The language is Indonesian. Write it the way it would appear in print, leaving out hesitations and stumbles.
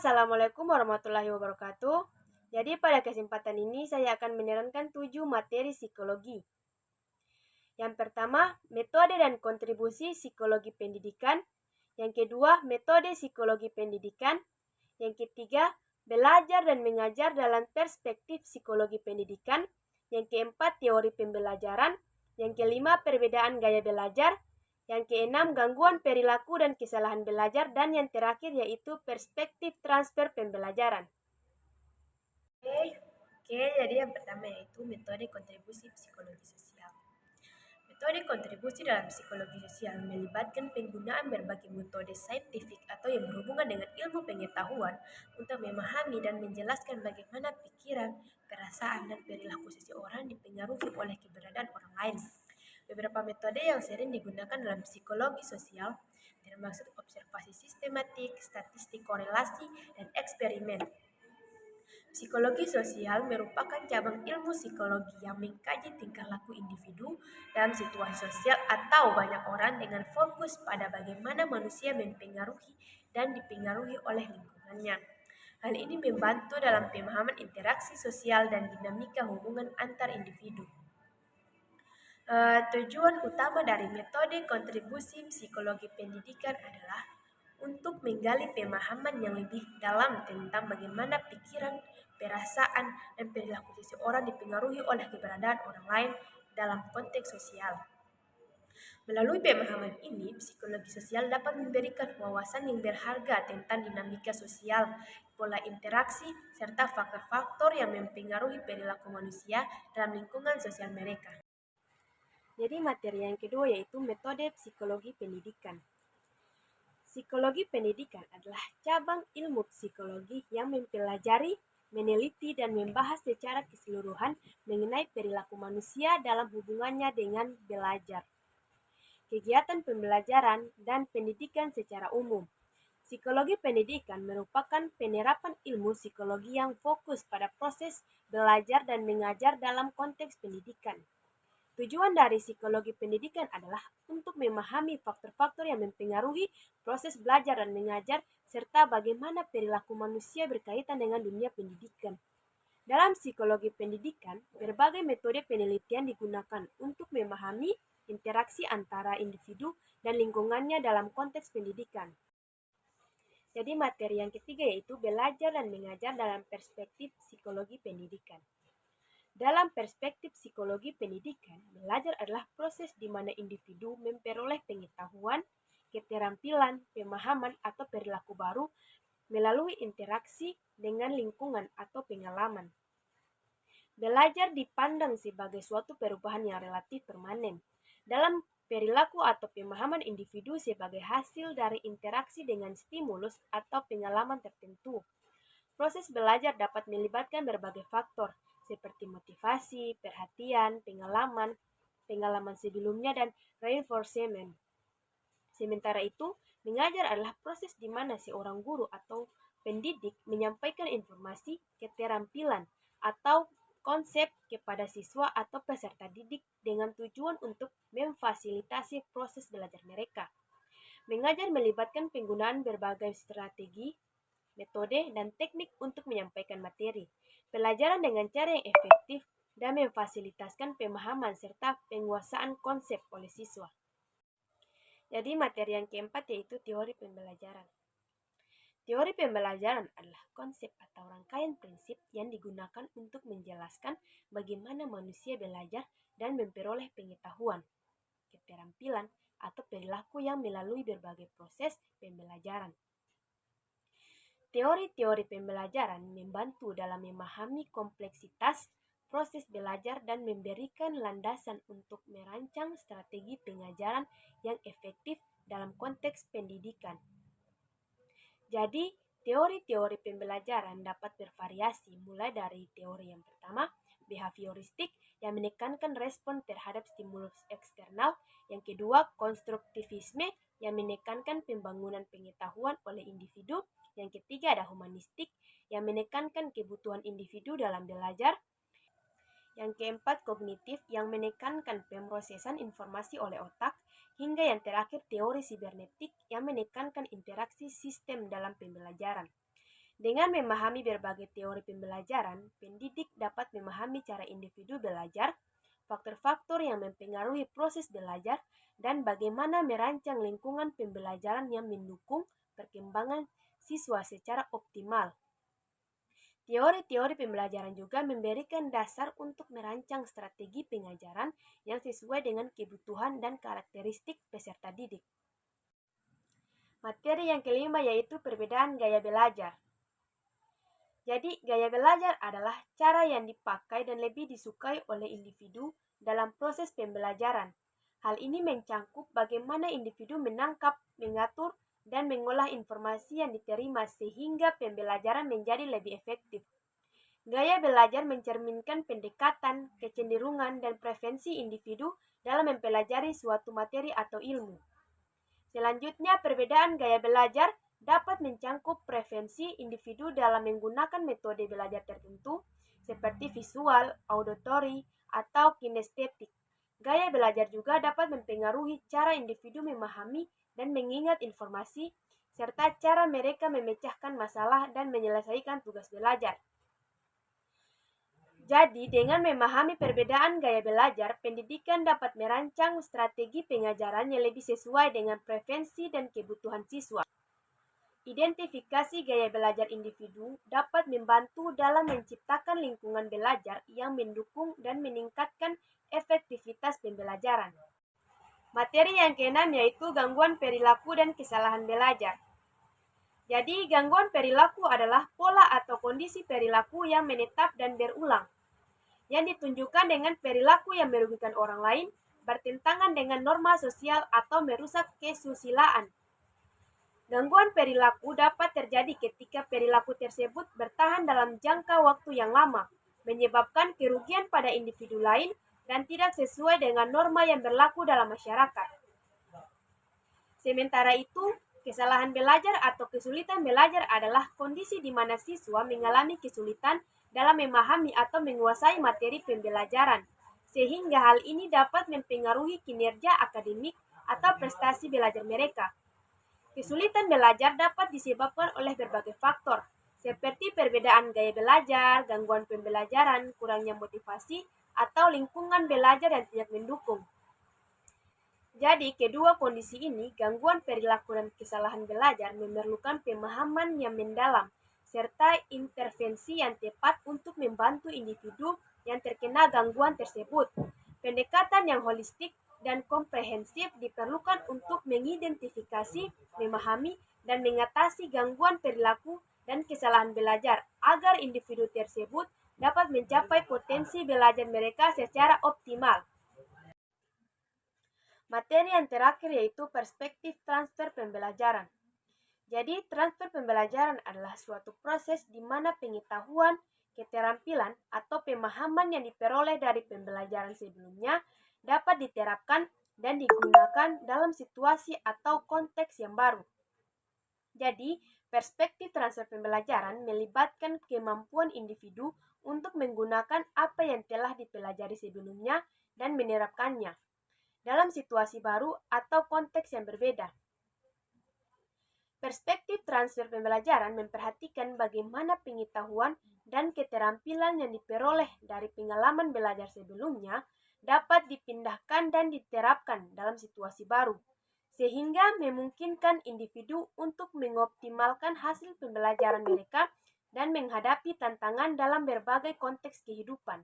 Assalamualaikum warahmatullahi wabarakatuh. Jadi pada kesempatan ini saya akan menerangkan 7 materi psikologi. Yang pertama, metode dan kontribusi psikologi pendidikan. Yang kedua, metode psikologi pendidikan. Yang ketiga, belajar dan mengajar dalam perspektif psikologi pendidikan. Yang keempat, teori pembelajaran. Yang kelima, perbedaan gaya belajar. Yang keenam, gangguan perilaku dan kesalahan belajar. Dan yang terakhir yaitu perspektif transfer pembelajaran. Oke, jadi yang pertama yaitu metode kontribusi psikologi sosial. Metode kontribusi dalam psikologi sosial melibatkan penggunaan berbagai metode saintifik atau yang berhubungan dengan ilmu pengetahuan untuk memahami dan menjelaskan bagaimana pikiran, perasaan, dan perilaku seseorang dipengaruhi oleh keberadaan orang lain. Beberapa metode yang sering digunakan dalam psikologi sosial termasuk observasi sistematik, statistik korelasi, dan eksperimen. Psikologi sosial merupakan cabang ilmu psikologi yang mengkaji tingkah laku individu dalam situasi sosial atau banyak orang dengan fokus pada bagaimana manusia mempengaruhi dan dipengaruhi oleh lingkungannya. Hal ini membantu dalam pemahaman interaksi sosial dan dinamika hubungan antar individu. Tujuan utama dari metode kontribusi psikologi pendidikan adalah untuk menggali pemahaman yang lebih dalam tentang bagaimana pikiran, perasaan, dan perilaku seseorang dipengaruhi oleh keberadaan orang lain dalam konteks sosial. Melalui pemahaman ini, psikologi sosial dapat memberikan wawasan yang berharga tentang dinamika sosial, pola interaksi, serta faktor-faktor yang mempengaruhi perilaku manusia dalam lingkungan sosial mereka. Jadi materi yang kedua yaitu metode psikologi pendidikan. Psikologi pendidikan adalah cabang ilmu psikologi yang mempelajari, meneliti, dan membahas secara keseluruhan mengenai perilaku manusia dalam hubungannya dengan belajar, kegiatan pembelajaran, dan pendidikan secara umum. Psikologi pendidikan merupakan penerapan ilmu psikologi yang fokus pada proses belajar dan mengajar dalam konteks pendidikan. Tujuan dari psikologi pendidikan adalah untuk memahami faktor-faktor yang mempengaruhi proses belajar dan mengajar, serta bagaimana perilaku manusia berkaitan dengan dunia pendidikan. Dalam psikologi pendidikan, berbagai metode penelitian digunakan untuk memahami interaksi antara individu dan lingkungannya dalam konteks pendidikan. Jadi materi yang ketiga yaitu belajar dan mengajar dalam perspektif psikologi pendidikan. Dalam perspektif psikologi pendidikan, belajar adalah proses di mana individu memperoleh pengetahuan, keterampilan, pemahaman, atau perilaku baru melalui interaksi dengan lingkungan atau pengalaman. Belajar dipandang sebagai suatu perubahan yang relatif permanen dalam perilaku atau pemahaman individu sebagai hasil dari interaksi dengan stimulus atau pengalaman tertentu. Proses belajar dapat melibatkan berbagai faktor, seperti motivasi, perhatian, pengalaman sebelumnya, dan reinforcement. Sementara itu, mengajar adalah proses di mana seorang guru atau pendidik menyampaikan informasi, keterampilan, atau konsep kepada siswa atau peserta didik dengan tujuan untuk memfasilitasi proses belajar mereka. Mengajar melibatkan penggunaan berbagai strategi, metode, dan teknik untuk menyampaikan materi, pelajaran dengan cara yang efektif, dan memfasilitasikan pemahaman serta penguasaan konsep oleh siswa. Jadi materi yang keempat yaitu teori pembelajaran. Teori pembelajaran adalah konsep atau rangkaian prinsip yang digunakan untuk menjelaskan bagaimana manusia belajar dan memperoleh pengetahuan, keterampilan, atau perilaku yang melalui berbagai proses pembelajaran. Teori-teori pembelajaran membantu dalam memahami kompleksitas proses belajar dan memberikan landasan untuk merancang strategi pengajaran yang efektif dalam konteks pendidikan. Jadi, teori-teori pembelajaran dapat bervariasi mulai dari teori yang pertama, behavioristik yang menekankan respon terhadap stimulus eksternal, yang kedua, konstruktivisme yang menekankan pembangunan pengetahuan oleh individu, yang ketiga ada humanistik yang menekankan kebutuhan individu dalam belajar, yang keempat kognitif yang menekankan pemrosesan informasi oleh otak, hingga yang terakhir teori sibernetik yang menekankan interaksi sistem dalam pembelajaran. Dengan memahami berbagai teori pembelajaran, pendidik dapat memahami cara individu belajar, faktor-faktor yang mempengaruhi proses belajar, dan bagaimana merancang lingkungan pembelajaran yang mendukung perkembangan siswa secara optimal. Teori-teori pembelajaran juga memberikan dasar untuk merancang strategi pengajaran yang sesuai dengan kebutuhan dan karakteristik peserta didik. Materi yang kelima yaitu perbedaan gaya belajar. Jadi, gaya belajar adalah cara yang dipakai dan lebih disukai oleh individu dalam proses pembelajaran. Hal ini mencangkup bagaimana individu menangkap, mengatur, dan mengolah informasi yang diterima sehingga pembelajaran menjadi lebih efektif. Gaya belajar mencerminkan pendekatan, kecenderungan, dan preferensi individu dalam mempelajari suatu materi atau ilmu. Selanjutnya, perbedaan gaya belajar dapat mencangkup preferensi individu dalam menggunakan metode belajar tertentu, seperti visual, auditory, atau kinestetik. Gaya belajar juga dapat mempengaruhi cara individu memahami dan mengingat informasi, serta cara mereka memecahkan masalah dan menyelesaikan tugas belajar. Jadi, dengan memahami perbedaan gaya belajar, pendidikan dapat merancang strategi pengajaran yang lebih sesuai dengan preferensi dan kebutuhan siswa. Identifikasi gaya belajar individu dapat membantu dalam menciptakan lingkungan belajar yang mendukung dan meningkatkan efektivitas pembelajaran. Materi yang keenam yaitu gangguan perilaku dan kesalahan belajar. Jadi, gangguan perilaku adalah pola atau kondisi perilaku yang menetap dan berulang, yang ditunjukkan dengan perilaku yang merugikan orang lain, bertentangan dengan norma sosial, atau merusak kesusilaan. Gangguan perilaku dapat terjadi ketika perilaku tersebut bertahan dalam jangka waktu yang lama, menyebabkan kerugian pada individu lain, dan tidak sesuai dengan norma yang berlaku dalam masyarakat. Sementara itu, kesalahan belajar atau kesulitan belajar adalah kondisi di mana siswa mengalami kesulitan dalam memahami atau menguasai materi pembelajaran, sehingga hal ini dapat mempengaruhi kinerja akademik atau prestasi belajar mereka. Kesulitan belajar dapat disebabkan oleh berbagai faktor, seperti perbedaan gaya belajar, gangguan pembelajaran, kurangnya motivasi, atau lingkungan belajar yang tidak mendukung. Jadi, kedua kondisi ini, gangguan perilaku dan kesalahan belajar, memerlukan pemahaman yang mendalam, serta intervensi yang tepat untuk membantu individu yang terkena gangguan tersebut. Pendekatan yang holistik dan komprehensif diperlukan untuk mengidentifikasi, memahami, dan mengatasi gangguan perilaku dan kesalahan belajar agar individu tersebut dapat mencapai potensi belajar mereka secara optimal. Materi yang terakhir yaitu perspektif transfer pembelajaran. Jadi, transfer pembelajaran adalah suatu proses di mana pengetahuan, keterampilan, atau pemahaman yang diperoleh dari pembelajaran sebelumnya dapat diterapkan dan digunakan dalam situasi atau konteks yang baru. Jadi, perspektif transfer pembelajaran melibatkan kemampuan individu untuk menggunakan apa yang telah dipelajari sebelumnya dan menerapkannya dalam situasi baru atau konteks yang berbeda. Perspektif transfer pembelajaran memperhatikan bagaimana pengetahuan dan keterampilan yang diperoleh dari pengalaman belajar sebelumnya dapat dipindahkan dan diterapkan dalam situasi baru, sehingga memungkinkan individu untuk mengoptimalkan hasil pembelajaran mereka dan menghadapi tantangan dalam berbagai konteks kehidupan.